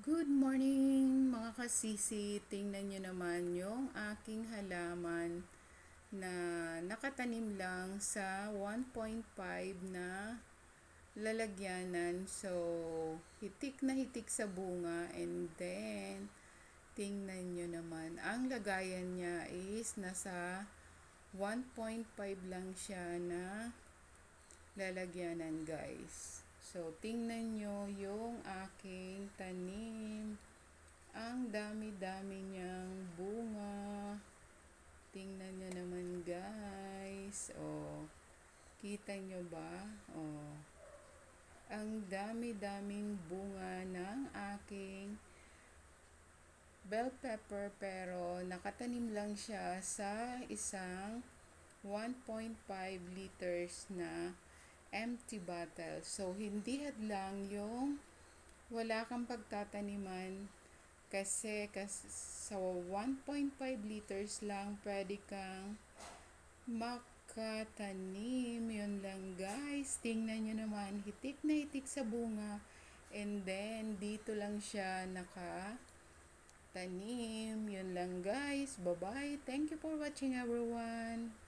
Good morning mga kasisi. Tingnan nyo naman yung aking halaman na nakatanim lang sa 1.5 na lalagyanan. So, hitik na hitik sa bunga, and then tingnan nyo naman, ang lagayan niya is nasa 1.5 lang siya na lalagyanan, guys. So, tingnan nyo yung aking tanim. Ang dami-dami niyang bunga. Tingnan nyo naman, guys. Oh, kita nyo ba? Oh, ang dami-daming bunga ng aking bell pepper, pero nakatanim lang siya sa isang 1.5 liters na empty bottle. So, hindi hadlang yung wala kang pagtataniman kasi sa 1.5 liters lang pwede kang makatanim. Yun lang, guys. Tingnan nyo naman, hitik na hitik sa bunga. And then, dito lang siya nakatanim. Yun lang, guys. Bye-bye. Thank you for watching, everyone.